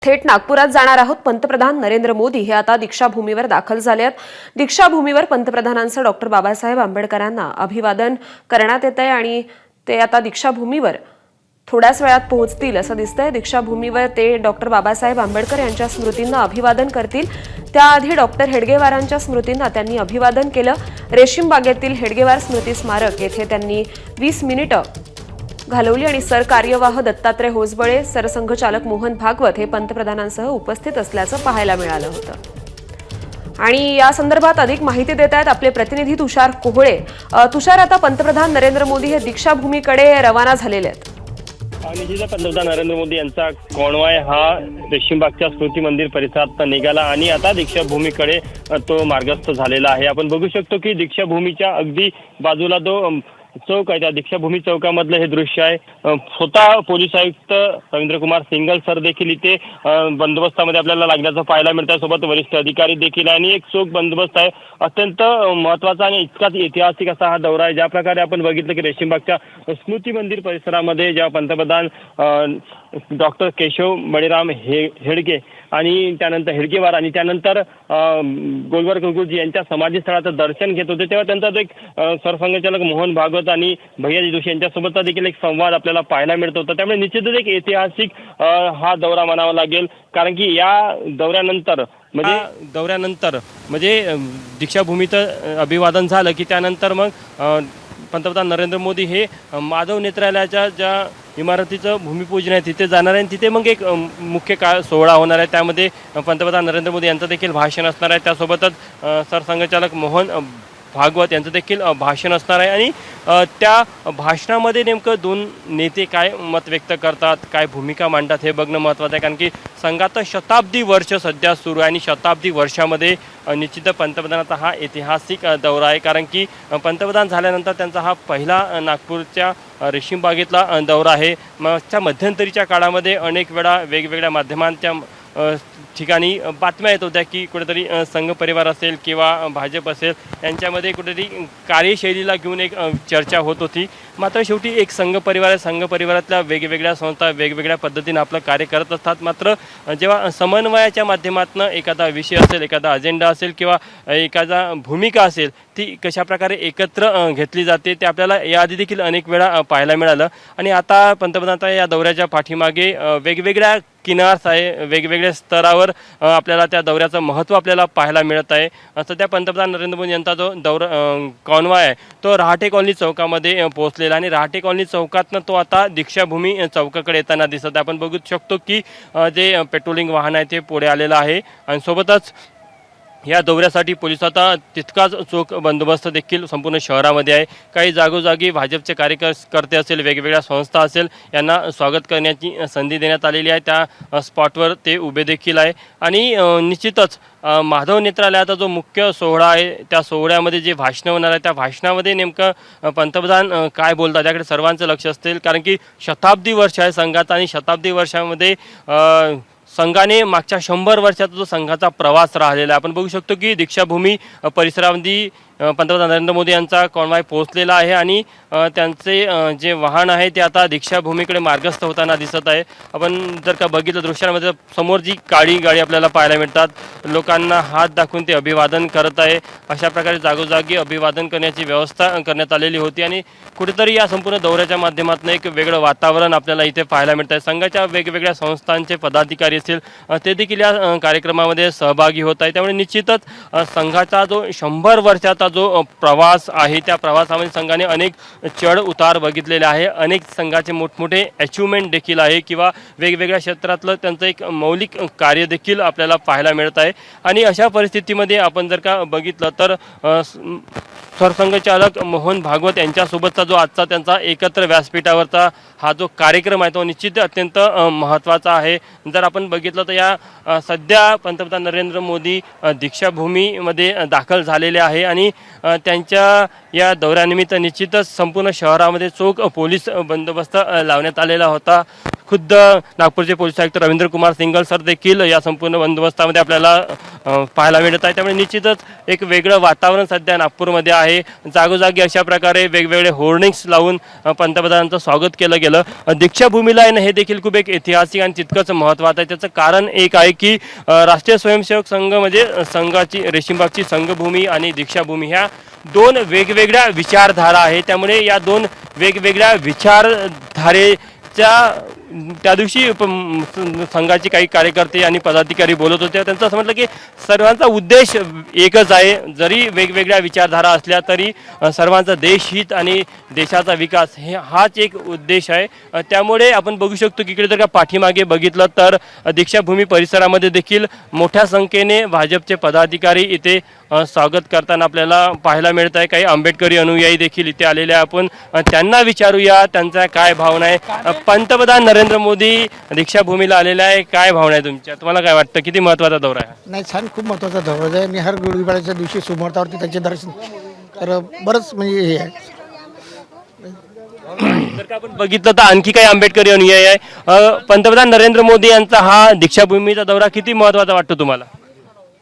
थेट नागपुरात जाणार आहोत। पंतप्रधान नरेंद्र मोदी हे आता दीक्षाभूमीवर दाखल झाले आहेत। दीक्षाभूमीवर पंतप्रधानांचं डॉक्टर बाबासाहेब आंबेडकरांना अभिवादन करण्यात येतंय आणि ते आता दीक्षाभूमीवर थोड्याच वेळात पोहोचतील असं दिसतंय। दीक्षाभूमीवर ते डॉक्टर बाबासाहेब आंबेडकर यांच्या स्मृतींना अभिवादन करतील। त्याआधी डॉक्टर हेडगेवारांच्या स्मृतींना त्यांनी अभिवादन केलं। रेशीम बागेतील हेडगेवार स्मृती स्मारक येथे त्यांनी 20 मिनिटं घालवली आणि सरकार्यवाह दत्तात्रय होसबळे, सरसंघचालक मोहन भागवत हे पंतप्रधानांसह उपस्थित असल्याचं पाहायला मिळालं होतं। आणि या संदर्भात अधिक माहिती देत आहेत आपले प्रतिनिधी तुषार कोहळे। तुषार, आता पंतप्रधान नरेंद्र मोदी हे दीक्षाभूमीकडे रवाना झालेले आहेत। निश्चितच पंतप्रधान नरेंद्र मोदी यांचा कॉन्वॉय हा रेशीमबागच्या स्मृती मंदिर परिसरात निघाला आणि आता दीक्षाभूमीकडे तो मार्गस्थ झालेला आहे। आपण बघू शकतो की दीक्षाभूमीच्या अगदी बाजूला जो चौक आहे त्या दीक्षाभूमी चौकामधलं हे दृश्य आहे। स्वतः पोलीस आयुक्त रवींद्रकुमार सिंगल सर देखील इथे बंदोबस्तामध्ये आपल्याला लागल्याचं पाहायला मिळतं। सोबत वरिष्ठ अधिकारी देखील आणि एक चोख बंदोबस्त आहे। अत्यंत महत्त्वाचा आणि इतकाच ऐतिहासिक असा हा दौरा आहे। ज्या प्रकारे आपण बघितलं की रेशीमबागच्या स्मृती मंदिर परिसरामध्ये जेव्हा पंतप्रधान डॉक्टर केशव बळीराम हेडगे आणि त्यानंतर हेडगेवार आणि त्यानंतर गोलवार कुलकर्णी यांच्या समाधीस्थळाचं दर्शन घेत होते, तेव्हा त्यांचा एक सरसंघचालक मोहन भागवत आणि भैयाजी जोशी यांच्यासोबतचा देखील एक संवाद आपल्याला पाहायला मिळत होता। त्यामुळे निश्चितच एक ऐतिहासिक हा दौरा म्हणावा लागेल, कारण की या दौऱ्यानंतर म्हणजे दीक्षाभूमीचं अभिवादन झालं की त्यानंतर मग पंतप्रधान नरेंद्र मोदी हे माधव नेत्रालयाच्या ज्या इमारतीचं भूमिपूजन आहे तिथे जाणार आहे आणि तिथे मग एक मुख्य सोहळा होणार आहे। त्यामध्ये पंतप्रधान नरेंद्र मोदी यांचं देखील भाषण असणार आहे। त्यासोबतच सरसंघचालक मोहन भागवत यांचं देखील भाषण असणार आहे आणि त्या भाषणामध्ये नेमकं दोन नेते काय मत व्यक्त करतात, काय भूमिका मांडतात हे बघणं महत्त्वाचं आहे, कारण की संघाचं शताब्दी वर्ष सध्या सुरू आहे आणि शताब्दी वर्षामध्ये निश्चित पंतप्रधानाचा हा ऐतिहासिक दौरा आहे, कारण की पंतप्रधान झाल्यानंतर त्यांचा हा पहिला नागपूरच्या रेशीम बागेतला दौरा आहे। मागच्या मध्यंतरीच्या काळामध्ये अनेक वेळा वेगवेगळ्या माध्यमांच्या ठिकाणी बातम्या येत होत्या की कुठेतरी संघ परिवार असेल किंवा भाजप असेल यांच्यामध्ये कुठेतरी कार्यशैलीला घेऊन एक चर्चा होत होती। मात्र शेवटी एक संघ परिवार आहे, संघ परिवारातल्या वेगवेगळ्या संस्था वेगवेगळ्या पद्धतीने आपलं कार्य करत असतात। मात्र जेव्हा समन्वयाच्या माध्यमातून एखादा विषय असेल, एखादा अजेंडा असेल किंवा एखादा भूमिका असेल ती कशाप्रकारे एकत्र घेतली जाते ते आपल्याला याआधी देखील अनेक वेळा पाहायला मिळालं। आणि आता पंतप्रधानांच्या या दौऱ्याच्या पाठीमागे वेगवेगळ्या किनार्स आहे, वेगवेगळ्या स्तरावर आपल्याला त्या दौऱ्याचं महत्त्व आपल्याला पाहायला मिळत आहे। सध्या पंतप्रधान नरेंद्र मोदी यांचा जो कॉन्वॉय आहे तो रहाटे कॉलनी चौकामध्ये पोहोचलेला आणि रहाटे कॉलनी चौकातनं तो आता दीक्षाभूमी चौकाकडे येताना दिसत आहे। आपण बघू शकतो की जे पेट्रोलिंग वाहन आहे ते पुढे आलेलं आहे आणि सोबतच या दौऱ्यासाठी पोलिसांचा तितकाच चोख बंदोबस्त देखील संपूर्ण शहरामध्ये आहे। काही जागोजागी भाजपचे कार्यकर्ते असेल, वेगवेगळ्या संस्था असेल यांना स्वागत करण्याची संधी देण्यात आलेली आहे। त्या स्पॉटवर ते उभे देखील आहे आणि निश्चितच माधव नेत्रालयाचा जो मुख्य सोहळा आहे त्या सोहळ्यामध्ये जे भाषणं होणार आहे त्या भाषणामध्ये नेमकं पंतप्रधान काय बोलतात याकडे सर्वांचं लक्ष असतील, कारण की शताब्दी वर्ष आहे संघाचा आणि शताब्दी वर्षामध्ये संघाने मागच्या 100 वर्षाचा जो संघाचा प्रवास राहिलेला आहे। आपण बघू शकतो की दीक्षाभूमी परिसरामध्ये पंतप्रधान नरेंद्र मोदी यांचा कॉन्वॉय पोहोचलेला आहे आणि त्यांचे जे वाहन आहे ते आता दीक्षाभूमीकडे मार्गस्थ होताना दिसत आहे। आपण जर का बघितलं दृश्यांमध्ये समोर जी काळी गाडी आपल्याला पाहायला मिळतात, लोकांना हात दाखवून ते अभिवादन करत आहे। अशा प्रकारे जागोजागी अभिवादन करण्याची व्यवस्था करण्यात आलेली होती आणि कुठेतरी या संपूर्ण दौऱ्याच्या माध्यमातून एक वेगळं वातावरण आपल्याला इथे पाहायला मिळतं आहे। संघाच्या वेगवेगळ्या संस्थांचे पदाधिकारी असतील ते देखील या कार्यक्रमामध्ये सहभागी होत आहे। त्यामुळे निश्चितच संघाचा जो 100 वर्षाचा जो प्रवास आहे त्या प्रवासामध्ये संघाने अनेक चढ उतार बघितलेले आहे, अनेक संघाचे मोठमोठे अचिव्हमेंट देखील आहे किंवा वेगवेगळ्या क्षेत्रातलं त्यांचं एक मौलिक कार्य देखील आपल्याला पाहायला मिळत आहे। आणि अशा परिस्थितीमध्ये आपण जर का बघितलं तर सरसंघचालक मोहन भागवत यांच्यासोबतचा जो आजचा त्यांचा एकत्र व्यासपीठावरचा हा जो कार्यक्रम आहे तो निश्चित अत्यंत महत्त्वाचा आहे। जर आपण बघितलं तर या सध्या पंतप्रधान नरेंद्र मोदी दीक्षाभूमीमध्ये दाखल झालेले आहे आणि त्यांच्या या दौऱ्यानिमित्त निश्चितच संपूर्ण शहरामध्ये चोख पोलीस बंदोबस्त लावण्यात आलेला होता। खुद्द नागपूरचे पोलीस आयुक्त रवींद्र कुमार सिंगल सर देखील या संपूर्ण बंदोबस्तामध्ये आपल्याला पाहायला मिळत आहे. त्यामुळे निश्चितच एक वेगळं वातावरण सध्या नागपूरमध्ये आहे. जागोजागी अशा प्रकारे वेगवेगळे होर्डिंग्स लावून पंतप्रधानांचं स्वागत केलं गेलं. दीक्षाभूमीला येणं हे देखील खूप एक ऐतिहासिक आणि तितकंच महत्त्वाचं आहे. त्याचं कारण एक आहे की राष्ट्रीय स्वयंसेवक संघ म्हणजे संघाची रेशीमबागची संघभूमी आणि दीक्षाभूमी ह्या दोन वेगवेगळ्या विचारधारा आहे. त्यामुळे या दोन वेगवेगळ्या विचारधारेच्या त्या दिवशी संघाचे काही कार्यकर्ते आणि पदाधिकारी बोलत होते. त्यांचं असं म्हटलं की सर्वांचा उद्देश एकच आहे. जरी वेगवेगळ्या विचारधारा असल्या तरी सर्वांचा देशहित आणि देशाचा विकास हाच एक उद्देश आहे. त्यामुळे आपण बघू शकतो की इकडे जर का पाठीमागे बघितलं तर दीक्षाभूमी परिसरामध्ये देखील मोठ्या संख्येने भाजपचे पदाधिकारी इथे स्वागत करताना आपल्याला पाहायला मिळत आहे. काही आंबेडकरी अनुयायी देखील इथे आलेले आहे. आपण त्यांना विचारूया त्यांचा काय भावना आहे. पंतप्रधान नरेंद्र मोदी दीक्षाभूमीला आलेला आहे, काय भावना आहे तुमच्या? तुम्हाला काय वाटतं किती महत्त्वाचा दौरा आहे? नाही, छान, खूप महत्त्वाचा दौरा आहे आणि हर गुढीपाडव्याच्या दिवशी सुमुहूर्तावरती त्यांचे दर्शन तर बरंच म्हणजे हे आहे. जर का आपण बघितलं तर आणखी काही आंबेडकरी अनुयायी आहे. पंतप्रधान नरेंद्र मोदी यांचा हा दीक्षाभूमीचा दौरा किती महत्त्वाचा वाटतो तुम्हाला?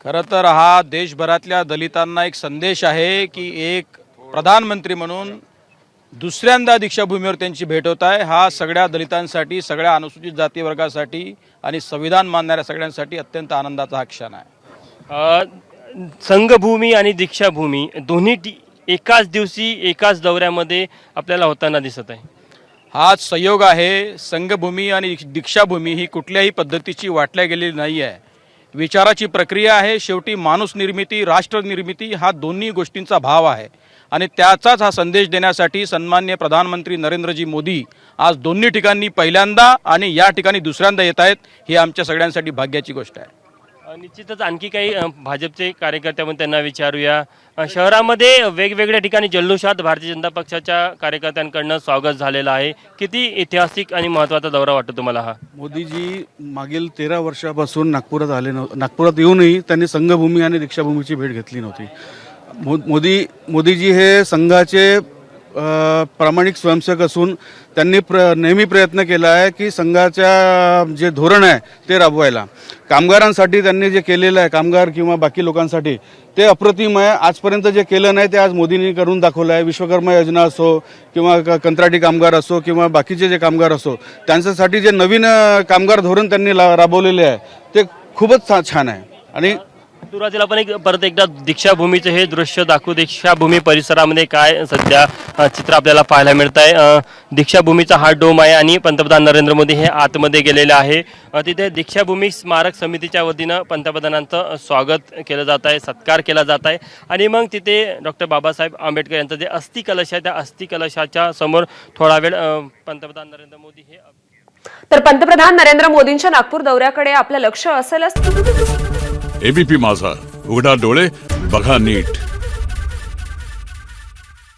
खरं तर हा देशभरातल्या दलितांना एक संदेश आहे की एक प्रधानमंत्री म्हणून दुसऱ्यांदा दीक्षाभूमीवर त्यांची भेट होत आहे. हा सगळ्या दलितांसाठी, सगळ्या अनुसूचित जाती वर्गासाठी आणि संविधान मानणाऱ्या सगळ्यांसाठी अत्यंत आनंदाचा हा क्षण आहे. संघभूमी आणि दीक्षाभूमी दोन्ही एकाच दिवशी एकाच दौऱ्यामध्ये आपल्याला होताना दिसत आहे. हाच संयोग आहे. संघभूमी आणि दीक्षाभूमी ही कुठल्याही पद्धतीची वाटल्या गेलेली नाही आहे. विचाराची प्रक्रिया आहे. शेवटी माणूस निर्मिती, राष्ट्र निर्मिती हा दोन्ही गोष्टींचा भाव आहे आणि त्याचाच हा संदेश देण्यासाठी सन्माननीय प्रधानमंत्री नरेंद्रजी मोदी आज दोन्ही ठिकाणी पहिल्यांदा आणि या ठिकाणी दुसऱ्यांदा येत आहेत. ही आमच्या सगळ्यांसाठी भाग्याची गोष्ट आहे. निश्चितच आणखी काही भाजपचे कार्यकर्ते आपण त्यांना विचारूया. शहरामध्ये वेगवेगळ्या ठिकाणी जल्लोषात भारतीय जनता पक्षाच्या कार्यकर्त्यांकडनं स्वागत झालेलं आहे. किती ऐतिहासिक आणि महत्त्वाचा दौरा वाटतो तुम्हाला हा? मोदीजी मागील 13 वर्षापासून नागपुरात आले नागपुरात येऊनही त्यांनी संघभूमी आणि दीक्षाभूमीची भेट घेतली नव्हती. मोदीजी हे संघाचे प्रामाणिक स्वयंसेवक असून त्यांनी नेहमी प्रयत्न केला आहे की संघाच्या जे धोरण आहे ते राबवायला. कामगारांसाठी त्यांनी जे केलेलं आहे, कामगार किंवा बाकी लोकांसाठी, ते अप्रतिम आहे. आजपर्यंत जे केलं नाही ते आज मोदींनी करून दाखवलं आहे. विश्वकर्मा योजना असो किंवा कंत्राटी कामगार असो किंवा बाकीचे जे कामगार असो, त्यांच्यासाठी जे नवीन कामगार धोरण त्यांनी राबवलेले आहे ते खूपच छान आहे. आणि सुरुवातीला आपण परत एकदा दीक्षाभूमीचं हे दृश्य दाखवू. दीक्षाभूमी परिसरामध्ये काय सध्या चित्र आपल्याला पाहायला मिळत आहे. दीक्षाभूमीचा हा डोम आहे आणि पंतप्रधान नरेंद्र मोदी हे आतमध्ये गेलेले आहे. तिथे दीक्षाभूमी स्मारक समितीच्या वतीनं पंतप्रधानांचं स्वागत केलं जात आहे, सत्कार केला जात आहे. आणि मग तिथे डॉक्टर बाबासाहेब आंबेडकर यांचं जे अस्थिकलश आहे त्या अस्थिकलशाच्या समोर थोडा वेळ पंतप्रधान नरेंद्र मोदी हे. तर पंतप्रधान नरेंद्र मोदींच्या नागपूर दौऱ्याकडे आपलं लक्ष असेलच. एबीपी माझा, उघडा डोळे बघा नीट.